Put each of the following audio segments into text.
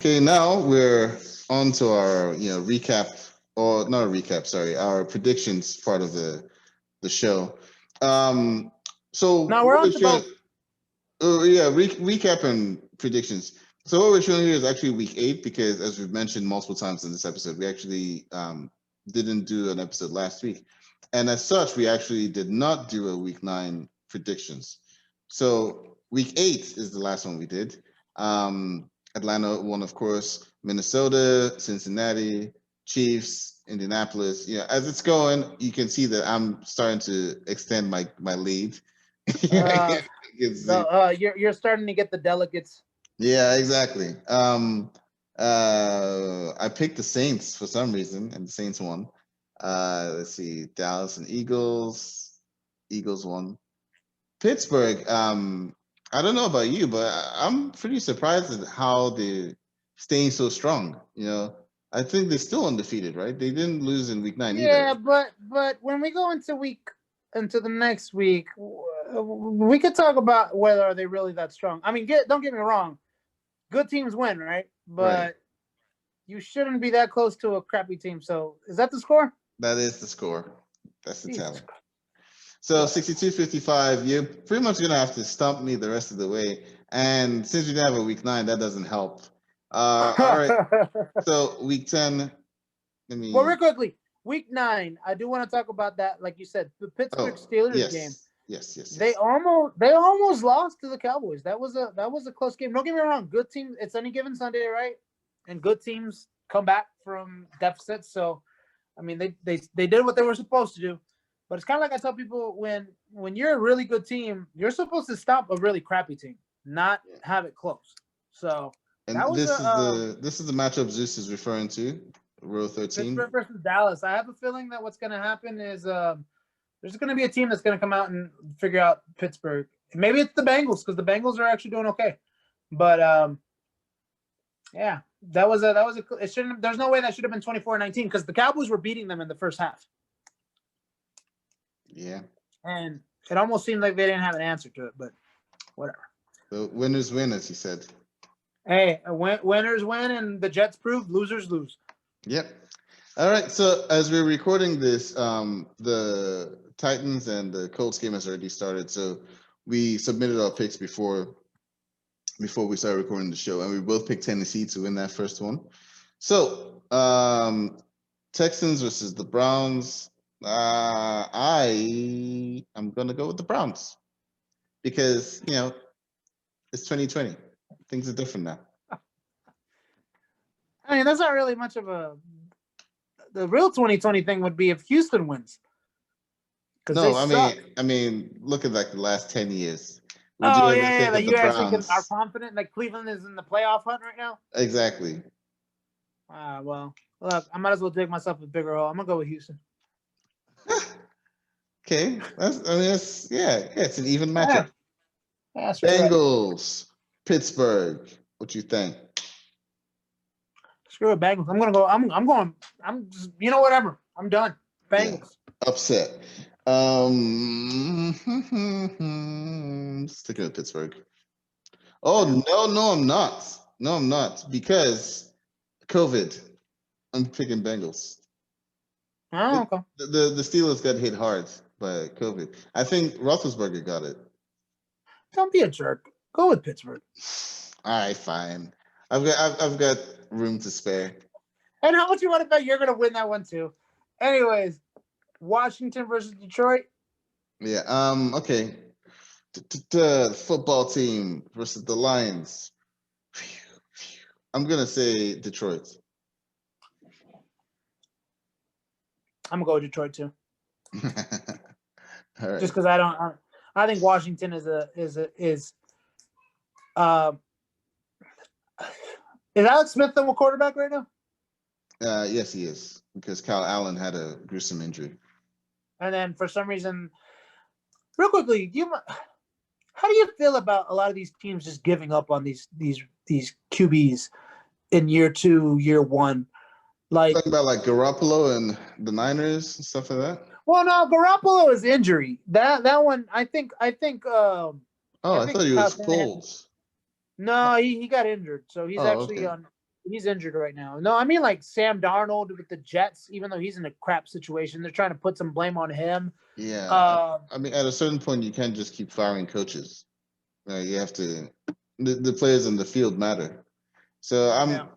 Okay, now we're on to our recap, or not a recap, sorry, our predictions part of the show. Um, so No, we're what on we're to showing, both. yeah, recap and predictions. So what we're showing here is actually week 8 because, as we've mentioned multiple times in this episode, we actually didn't do an episode last week, and as such, we actually did not do a week 9 predictions. So week 8 is the last one we did. Atlanta won, of course. Minnesota, Cincinnati, Chiefs, Indianapolis. As it's going, you can see that I'm starting to extend my lead. Uh, You can see. you're starting to get the delegates. Yeah, exactly. I picked the Saints for some reason, and the Saints won. Let's see, Dallas and Eagles. Eagles won. Pittsburgh. I don't know about you, but I'm pretty surprised at how they're staying so strong. I think they're still undefeated, right? They didn't lose in week 9 either. Yeah, but when we go into the next week, we could talk about whether are they really that strong. I mean, don't get me wrong, good teams win, right? Right. But you shouldn't be that close to a crappy team. So is that the score? That is the score. That's the Jesus tally. Christ. So 62-55, you're pretty much gonna have to stump me the rest of the way. And since we didn't have a week 9, that doesn't help. All right. So week 10, let me. Well, real quickly, week 9. I do want to talk about that. Like you said, the Pittsburgh Steelers game. Yes. They almost lost to the Cowboys. That was a close game. Don't get me wrong. Good team. It's any given Sunday, right? And good teams come back from deficits. So, I mean, they did what they were supposed to do. But it's kind of like I tell people when you're a really good team, you're supposed to stop a really crappy team, not have it close. So And that was this is the matchup Zeus is referring to, row 13. Pittsburgh versus Dallas. I have a feeling that what's going to happen is there's going to be a team that's going to come out and figure out Pittsburgh. Maybe it's the Bengals because the Bengals are actually doing okay. But yeah, it shouldn't. There's no way that should have been 24-19 because the Cowboys were beating them in the first half. Yeah. And it almost seemed like they didn't have an answer to it, but whatever. The winners win, as you said. Hey, winners win, and the Jets proved losers lose. Yep. All right. So as we're recording this, the Titans and the Colts game has already started. So we submitted our picks before we started recording the show, and we both picked Tennessee to win that first one. So Texans versus the Browns. I am gonna go with the Browns because it's 2020. Things are different now. I mean, that's not really much of the real 2020 thing would be if Houston wins. No, I mean, look at like the last 10 years. Would you ever think that you actually are confident that Cleveland is in the playoff hunt right now? Exactly. Well, look, I might as well dig myself a bigger hole. I'm gonna go with Houston. Okay, it's an even matchup. Yeah, Bengals, right. Pittsburgh. What you think? Screw it, Bengals. I'm gonna go. I'm going. I'm just, whatever. I'm done. Bengals. Yeah, upset. Sticking with Pittsburgh. Oh no, I'm not. No, I'm not because COVID. I'm picking Bengals. Oh, okay. The Steelers got hit hard by COVID. I think Roethlisberger got it. Don't be a jerk. Go with Pittsburgh. All right, fine. I've got room to spare. And how much you want to bet you're going to win that one too? Anyways, Washington versus Detroit. Yeah. Okay. The football team versus the Lions. I'm gonna say Detroit. I'm gonna go with Detroit too. All right. Just because I think Washington is Alex Smith the quarterback right now? Yes, he is, because Kyle Allen had a gruesome injury. And then for some reason, real quickly, how do you feel about a lot of these teams just giving up on these QBs in year 2, year 1? Like talking about like Garoppolo and the Niners and stuff like that. Well, no, Garoppolo is injury. That one, I think. I thought he was Foles. No, he got injured, so he's actually on. He's injured right now. No, I mean like Sam Darnold with the Jets, even though he's in a crap situation, they're trying to put some blame on him. Yeah, I mean, at a certain point, you can't just keep firing coaches. You have to. The players in the field matter. So I'm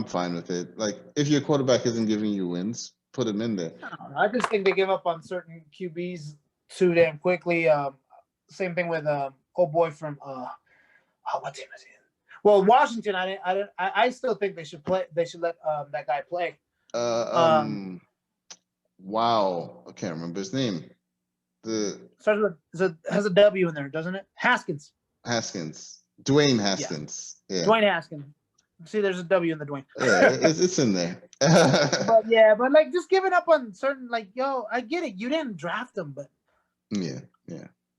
fine with it. Like, if your quarterback isn't giving you wins, put him in there. I just think they give up on certain QBs too damn quickly. Same thing with old boy from what team is he in? Well, Washington. I still think they should play. They should let that guy play. Wow, I can't remember his name. Starts with has a W in there, doesn't it? Haskins. Dwayne Haskins. Yeah. Dwayne Haskins. See, there's a W in the Dwayne. Yeah, it's in there. but like just giving up on certain, like, yo, I get it. You didn't draft him, but yeah.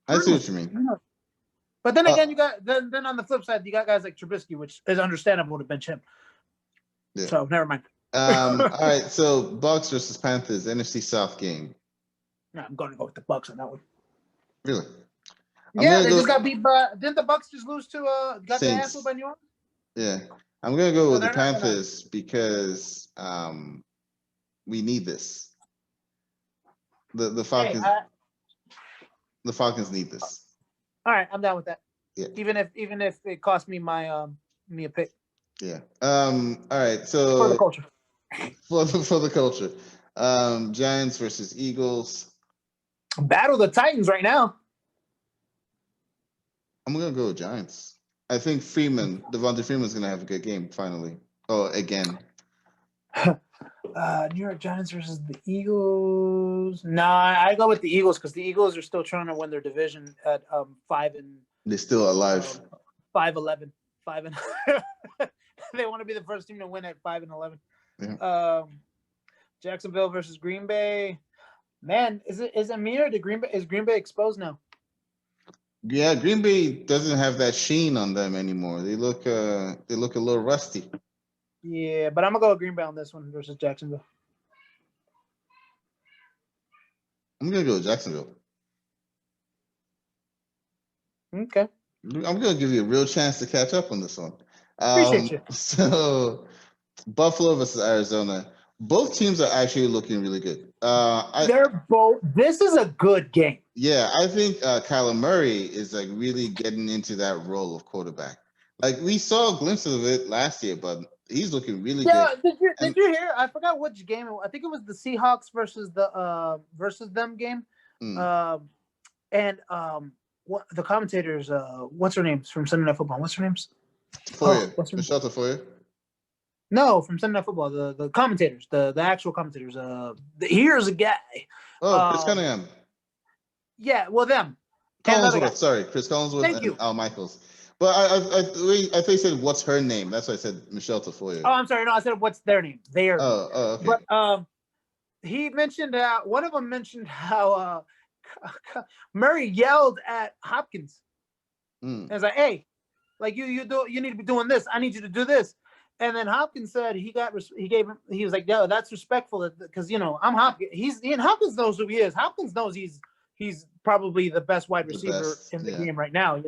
I see what you mean. You know. But then again, you got then on the flip side, you got guys like Trubisky, which is understandable to bench him. Yeah. So never mind. All right, so Bucks versus Panthers, NFC South game. No, I'm going to go with the Bucks on that one. Really? They just got beat by. Didn't the Bucks just lose to got their ass by New Orleans? Yeah, I'm gonna go with the Panthers because we need this. The Falcons. The Falcons need this. All right, I'm down with that. Yeah. Even if it cost me my me a pick. Yeah. All right. So for the culture. For the culture. Giants versus Eagles. Battle the Titans right now. I'm gonna go with Giants. I think Devonta Freeman's gonna have a good game finally. Oh, again. New York Giants versus the Eagles. Nah, I go with the Eagles because the Eagles are still trying to win their division at 5 and. They're still alive. 5-11, 5 and. They want to be the first team to win at 5-11. Yeah. Jacksonville versus Green Bay. Man, is it me or is Green Bay exposed now? Yeah, Green Bay doesn't have that sheen on them anymore. They look a little rusty. Yeah, but I'm gonna go with Green Bay on this one versus Jacksonville. I'm gonna go with Jacksonville. Okay. I'm gonna give you a real chance to catch up on this one. Appreciate you. So, Buffalo versus Arizona. Both teams are actually looking really good. They're both. This is a good game. Yeah, I think Kyler Murray is like really getting into that role of quarterback. Like we saw a glimpse of it last year, but he's looking really good. Yeah, did you hear? I forgot which game. I think it was the Seahawks versus them game. What the commentators? What's her name from Sunday Night Football? What's her name's? Michelle Tafoya. No, from Sunday Night Football. The commentators, the actual commentators. Here's a guy. Oh, Chris Cunningham. Yeah, well, them. Collinsworth, sorry, Chris Collinsworth. Thank you. Al Michaels. But I thought you said what's her name. That's why I said Michelle Tafoya. Oh, I'm sorry. No, I said what's their name. Oh, okay. But he mentioned one of them mentioned how Murray yelled at Hopkins. And was like, "Hey, like you need to be doing this. I need you to do this." And then Hopkins said he was like, "Yo, that's respectful because I'm Hopkins. Hopkins knows who he is. Hopkins knows he's probably the best wide receiver in the game right now,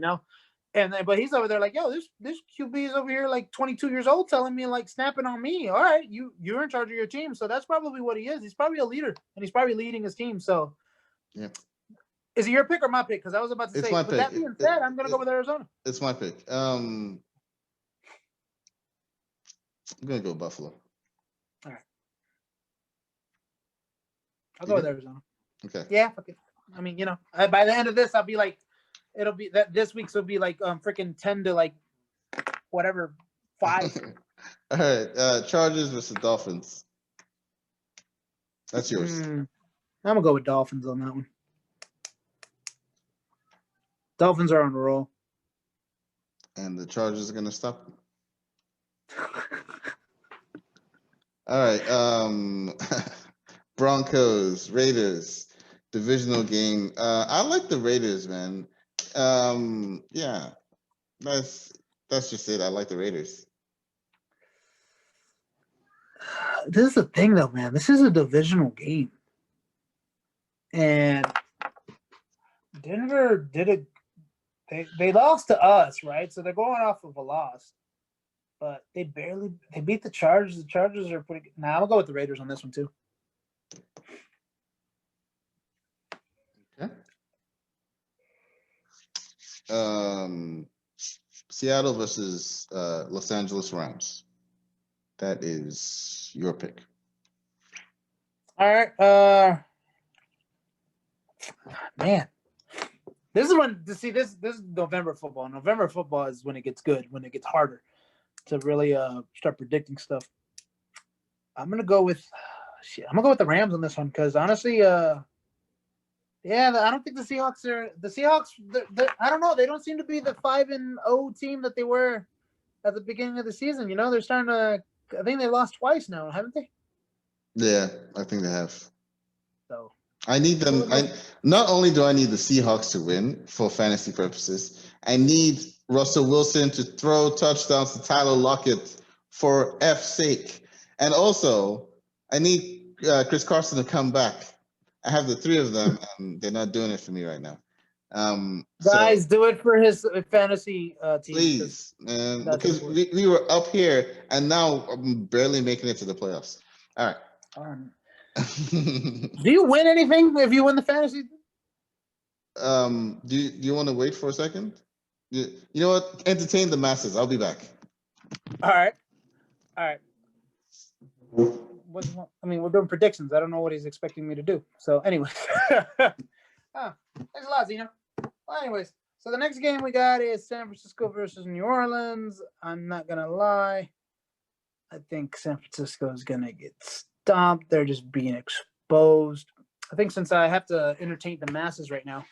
but he's over there like, yo, this QB is over here like 22 years old telling me like snapping on me. All right, you're in charge of your team, so that's probably what he is. He's probably a leader, and he's probably leading his team. So, yeah, is it your pick or my pick? Because I was about to say. But that being said, I'm gonna go with Arizona. It's my pick. I'm gonna go Buffalo. All right, I'll go with Arizona. Okay. Yeah. Okay. I mean, by the end of this, I'll be like, it'll be that this week's will be like freaking 10 to like whatever 5. All right, Chargers versus Dolphins. That's yours. I'm gonna go with Dolphins on that one. Dolphins are on a roll, and the Chargers are gonna stop them. All right, Broncos, Raiders. Divisional game. I like the Raiders, man. Yeah, that's just it. I like the Raiders. This is the thing, though, man. This is a divisional game, and Denver did it. They lost to us, right? So they're going off of a loss. but they beat the Chargers. The Chargers are pretty good. Nah, I'll go with the Raiders on this one too. Okay. Seattle versus Los Angeles Rams. That is your pick. All right. Man, this is when to see this. This is November football. November football is when it gets good, when it gets harder to really start predicting stuff. I'm gonna go with the Rams on this one because honestly, yeah, I don't think the Seahawks are the Seahawks. I don't know. They don't seem to be the 5-0 team that they were at the beginning of the season. You know, they're starting to. I think they lost twice now, haven't they? Yeah, I think they have. So I need them. Not only do I need the Seahawks to win for fantasy purposes, I need Russell Wilson to throw touchdowns to Tyler Lockett for F's sake. And also, I need Chris Carson to come back. I have the three of them, and they're not doing it for me right now. Guys, do it for his fantasy team. Please, man, because we were up here, and now I'm barely making it to the playoffs. All right. Do you win anything if you win the fantasy? Do you want to wait for a second? You know what? Entertain the masses. I'll be back. All right. We're doing predictions. I don't know what he's expecting me to do. So, anyways. Thanks a lot, Zino. Well, anyways, so the next game we got is San Francisco versus New Orleans. I'm not going to lie. I think San Francisco is going to get stomped. They're just being exposed. I think since I have to entertain the masses right now,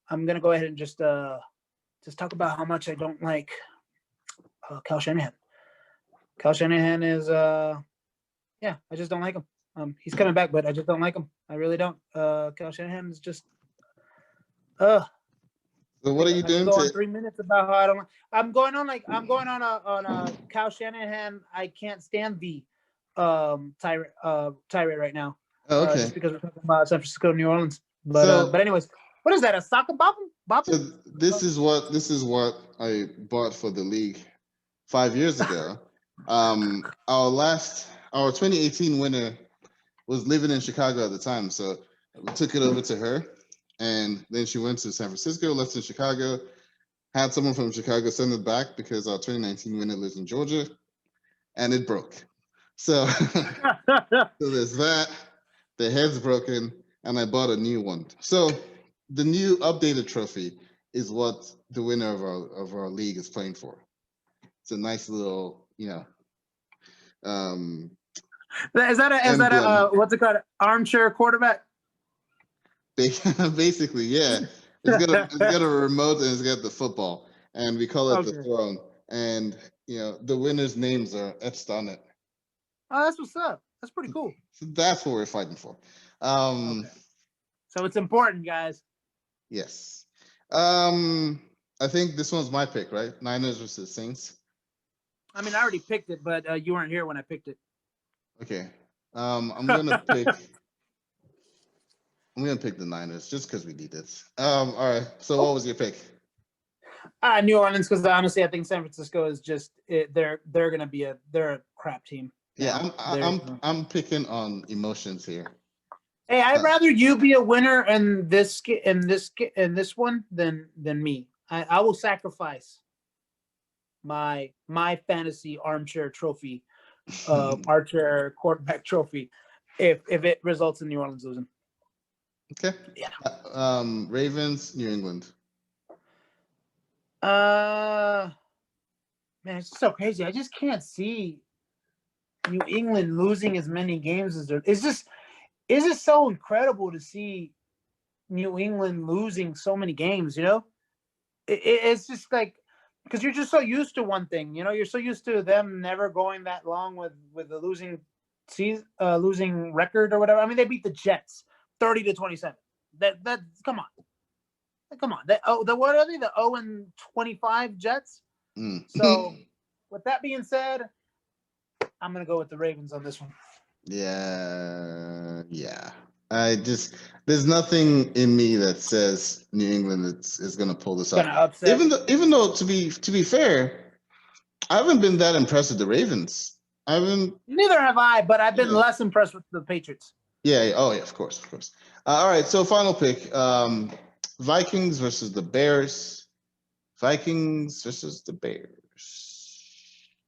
I'm going to go ahead and just talk about how much I don't like Kyle Shanahan. Kyle Shanahan is, I just don't like him. He's coming back, but I just don't like him. I really don't. Kyle Shanahan is just, So what are you doing? Go on 3 minutes about how I don't. I'm going on a Kyle Shanahan. I can't stand the tirade right now. Okay. Just because we're talking about San Francisco, New Orleans. But anyways, what is that? A soccer bop? So this is what I bought for the league 5 years ago. Our 2018 winner was living in Chicago at the time, so we took it over to her, and then she went to San Francisco, left in Chicago, had someone from Chicago send it back because our 2019 winner lives in Georgia, and it broke. So, so there's that. The head's broken, and I bought a new one. So the new updated trophy is what the winner of our league is playing for. It's a nice little, Is that a what's it called? Armchair quarterback? Basically, yeah. It's got a remote and it's got the football, and we call it the throne. And the winners' names are etched on it. Oh, that's what's up. That's pretty cool. So that's what we're fighting for. So it's important, guys. Yes. I think this one's my pick, right? Niners versus Saints. I mean, I already picked it, but you weren't here when I picked it. Okay. I'm gonna pick. I'm gonna pick the Niners just because we need it. All right. So what was your pick? New Orleans, because honestly, I think San Francisco is just they're a crap team. Yeah, I'm picking on emotions here. Hey, I'd rather you be a winner in this one than me. I will sacrifice my fantasy armchair trophy, armchair quarterback trophy, if it results in New Orleans losing. Okay. Yeah. Ravens, New England. Man, it's just so crazy. I just can't see New England losing as many games as they're. It's just so incredible to see New England losing so many games. It's just like because you're just so used to one thing. You're so used to them never going that long with a losing season, losing record or whatever. I mean, they beat the Jets 30-27. That come on. What are they? The 0-25 Jets. So, with that being said, I'm gonna go with the Ravens on this one. Yeah. There's nothing in me that says New England is gonna pull this off. Upset. Even though, to be fair, I haven't been that impressed with the Ravens. I haven't. Neither have I, but I've been Yeah. less impressed with the Patriots. Yeah. Oh, yeah. Of course. Of course. All right. So final pick: Vikings versus the Bears. Vikings versus the Bears.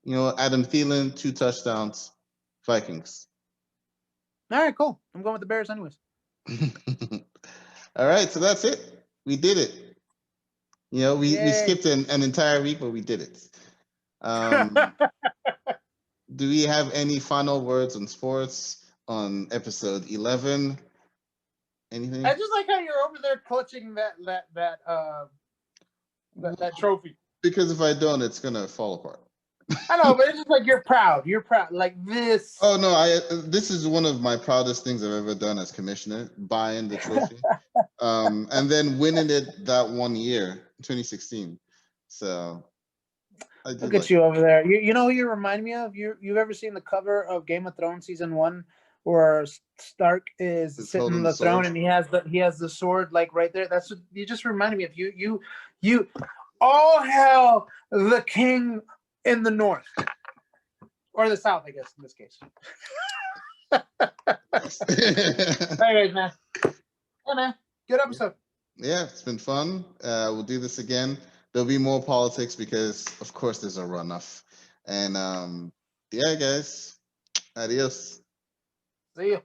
You know, Adam Thielen, 2 touchdowns. Vikings. All right, cool. I'm going with the Bears, anyways. All right. So that's it. We did it. You know, we Yay. skipped an entire week, but we did it. Do we have any final words on sports on episode 11? Anything? I just like how you're over there clutching that trophy. Because if I don't, it's gonna fall apart. I know, but it's just like you're proud. You're proud, like this. Oh no, this is one of my proudest things I've ever done as commissioner, buying the trophy, and then winning it that one year, 2016. So I do Look at you over there. You know who you remind me of? You've ever seen the cover of Game of Thrones season 1 where Stark is It's sitting holding on the the throne sword. and he has the sword like right there. That's what you just reminded me of. You all hail the king in the north. Or the south, I guess, in this case. Anyways, man. Yeah, man. Good episode. Yeah, it's been fun. We'll do this again. There'll be more politics because, of course, there's a runoff. And yeah, guys, adios. See you.